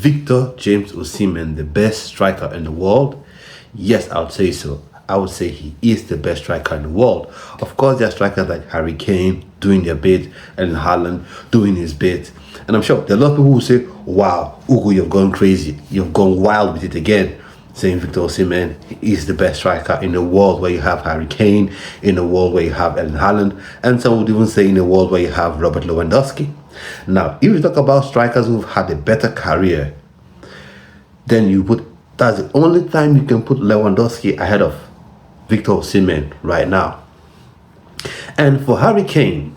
Victor James Osimhen the best striker in the world? Yes, I would say so. I would say he is the best striker in the world. Of course, there are strikers like Harry Kane doing their bit, and Haaland doing his bit. And I'm sure there are a lot of people who say, wow, Ugo, you've gone crazy. You've gone wild with it again. Saying Victor Osimhen is the best striker in the world, where you have Harry Kane, in the world where you have Erling Haaland, and some would even say in the world where you have Robert Lewandowski. Now, if you talk about strikers who've had a better career, then that's the only time you can put Lewandowski ahead of Victor Osimhen right now. And for Harry Kane,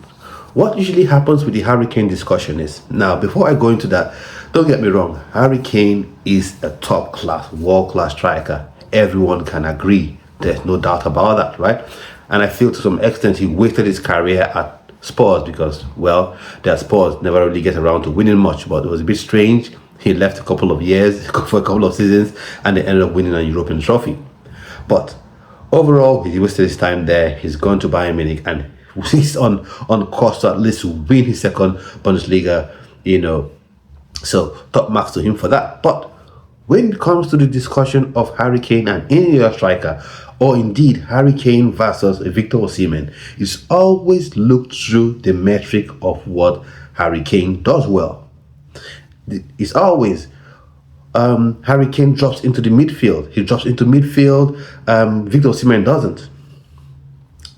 what usually happens with the Harry Kane discussion is, now before I go into that, don't get me wrong, Harry Kane is a top-class, world-class striker. Everyone can agree. There's no doubt about that, right? And I feel to some extent he wasted his career at Spurs because, well, their Spurs never really get around to winning much, but it was a bit strange. He left a couple of years, for a couple of seasons, and they ended up winning a European trophy. But overall, he wasted his time there. He's gone to Bayern Munich, and he's on course to at least win his second Bundesliga, so top marks to him for that. But when it comes to the discussion of Harry Kane and any other striker, or indeed Harry Kane versus Victor Osimhen, it's always looked through the metric of what Harry Kane does well. It's always Harry Kane drops into the midfield. He drops into midfield. Victor Osimhen doesn't.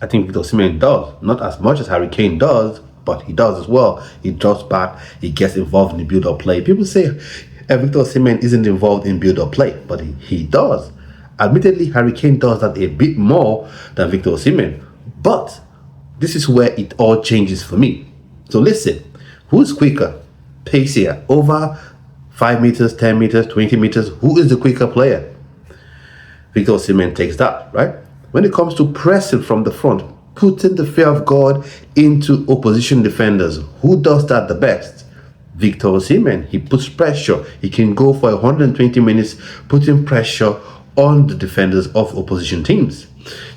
I think Victor Osimhen does, not as much as Harry Kane does, but he does as well. He drops back. He gets involved in the build-up play. People say Victor Osimhen isn't involved in build-up play, but he does. Admittedly, Harry Kane does that a bit more than Victor Osimhen. But this is where it all changes for me. So listen, who's quicker, pacier, over 5 meters, 10 meters, 20 meters? Who is the quicker player? Victor Osimhen takes that, right? When it comes to pressing from the front, putting the fear of God into opposition defenders, who does that the best? Victor Osimhen. He puts pressure. He can go for 120 minutes putting pressure on the defenders of opposition teams,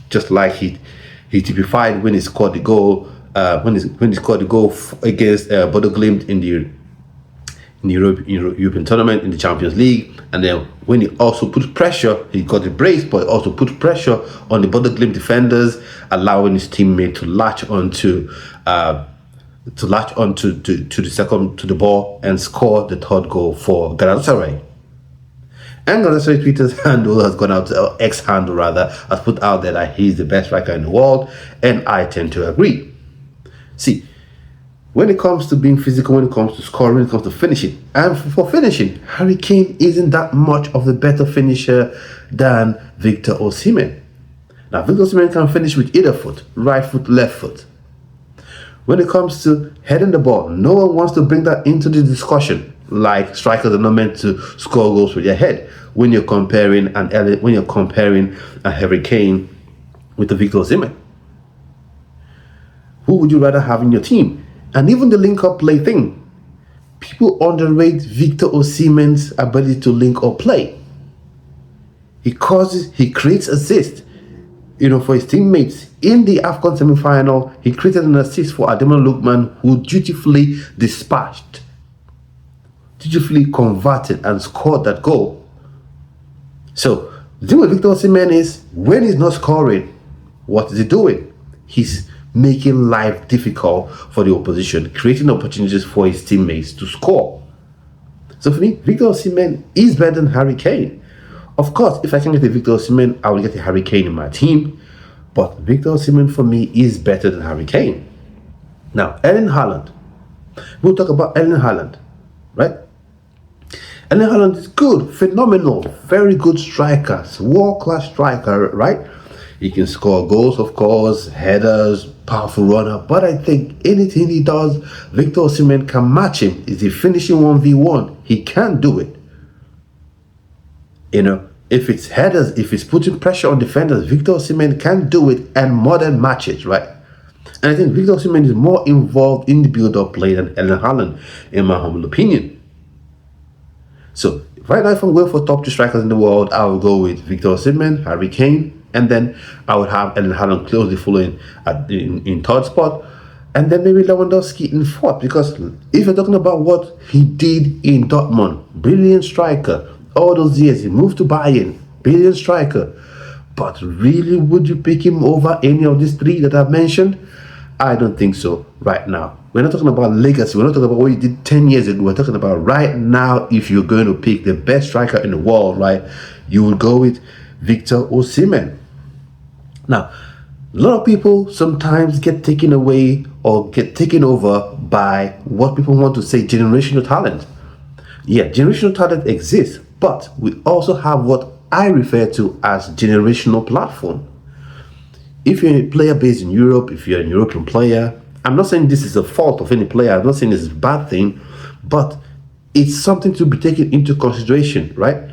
just like he typified when he scored the goal when he scored the goal against Bodo Glimt in the European tournament, in the Champions League. And then when he also put pressure, he got the brace, but also put pressure on the Bodo Glimt defenders, allowing his teammate to latch onto the ball and score the third goal for Galatasaray. And Galatasaray Twitter's handle has gone out, X handle rather, has put out there that he's the best striker in the world, and I tend to agree. See, when it comes to being physical, when it comes to scoring, when it comes to finishing, and for finishing, Harry Kane isn't that much of a better finisher than Victor Osimhen. Now, Victor Osimhen can finish with either foot, right foot, left foot. When it comes to heading the ball, no one wants to bring that into the discussion. Like, strikers are not meant to score goals with their head. When you're comparing a Harry Kane with the Victor Osimhen, who would you rather have in your team? And even the link-up play thing, people underrate Victor Osimhen's ability to link up play. He creates assists, for his teammates. In the AFCON semi-final, he created an assist for Ademola Lookman, who dutifully converted and scored that goal. So the thing with Victor Osimhen is, when he's not scoring, what is he doing? He's making life difficult for the opposition, creating opportunities for his teammates to score. So for me, Victor Osimhen is better than Harry Kane. Of course, if I can get a Victor Osimhen, I will get a Harry Kane in my team. But Victor Osimhen for me is better than Harry Kane. Now, Erling Haaland. We'll talk about Erling Haaland, right? Erling Haaland is good, phenomenal, very good striker, world-class striker, right? He can score goals, of course, headers, powerful runner. But I think anything he does, Victor Osimhen can match him. Is he finishing 1v1? He can do it. If it's headers, if it's putting pressure on defenders, Victor Osimhen can do it and more than match it, right? And I think Victor Osimhen is more involved in the build-up play than Erling Haaland, in my humble opinion. So right now, if I'm going for top 2 strikers in the world, I will go with Victor Osimhen, Harry Kane, and then I would have Erling Haaland closely following in third spot. And then maybe Lewandowski in fourth, because if you're talking about what he did in Dortmund, brilliant striker. All those years, he moved to Bayern, brilliant striker. But really, would you pick him over any of these three that I've mentioned? I don't think so right now. We're not talking about legacy. We're not talking about what he did 10 years ago. We're talking about right now. If you're going to pick the best striker in the world, right, you will go with Victor Osimhen. Now, a lot of people sometimes get taken away or get taken over by what people want to say generational talent. Yeah, generational talent exists, but we also have what I refer to as generational platform. If you're a player based in Europe, if you're a European player, I'm not saying this is a fault of any player. I'm not saying this is a bad thing, but it's something to be taken into consideration, right?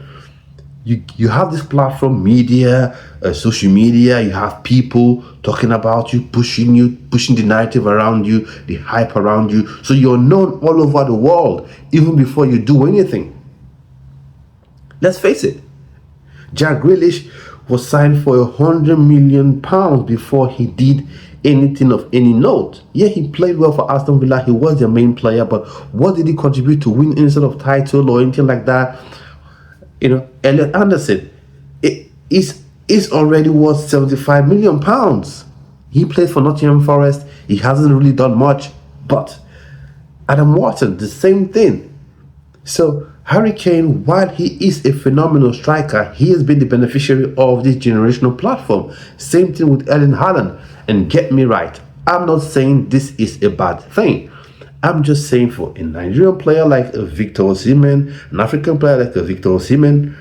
You have this platform, media, social media. You have people talking about you, pushing the narrative around you, the hype around you. So you're known all over the world, even before you do anything. Let's face it, Jack Grealish was signed for £100 million before he did anything of any note. Yeah, he played well for Aston Villa. He was their main player, but what did he contribute to win any sort of title or anything like that? You know, Elliot Anderson is already worth £75 million. He played for Nottingham Forest. He hasn't really done much, but Adam Wharton, the same thing. So Harry Kane, while he is a phenomenal striker, he has been the beneficiary of this generational platform. Same thing with Erling Haaland. And get me right, I'm not saying this is a bad thing. I'm just saying for a Nigerian player like a Victor Osimhen, an African player like a Victor Osimhen,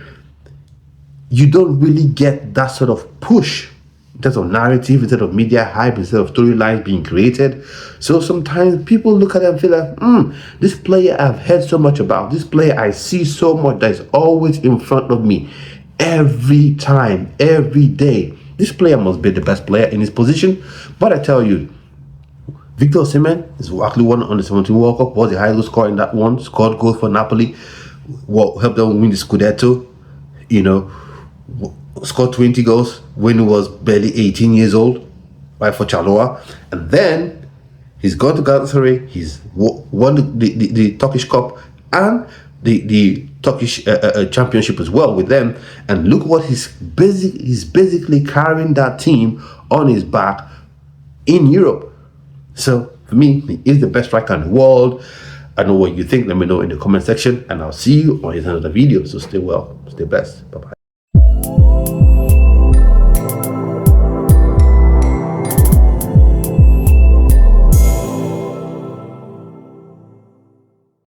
you don't really get that sort of push in terms of narrative, instead of media hype, instead of storylines being created. So sometimes people look at it and feel like, this player I've heard so much about, this player I see so much that is always in front of me every time, every day. This player must be the best player in his position. But I tell you, Victor Osimhen is actually won on the 17 World Cup, was the highest scorer in that one, scored goals for Napoli, helped them win the Scudetto, you know, scored 20 goals when he was barely 18 years old, right, for Chaloa. And then he's gone to Galatasaray, he's won the Turkish Cup and the Turkish championship as well with them. And look what he's basically carrying that team on his back in Europe. So for me, he is the best striker in the world. I know what you think. Let me know in the comment section, and I'll see you on another video. So stay well, stay blessed. Bye bye.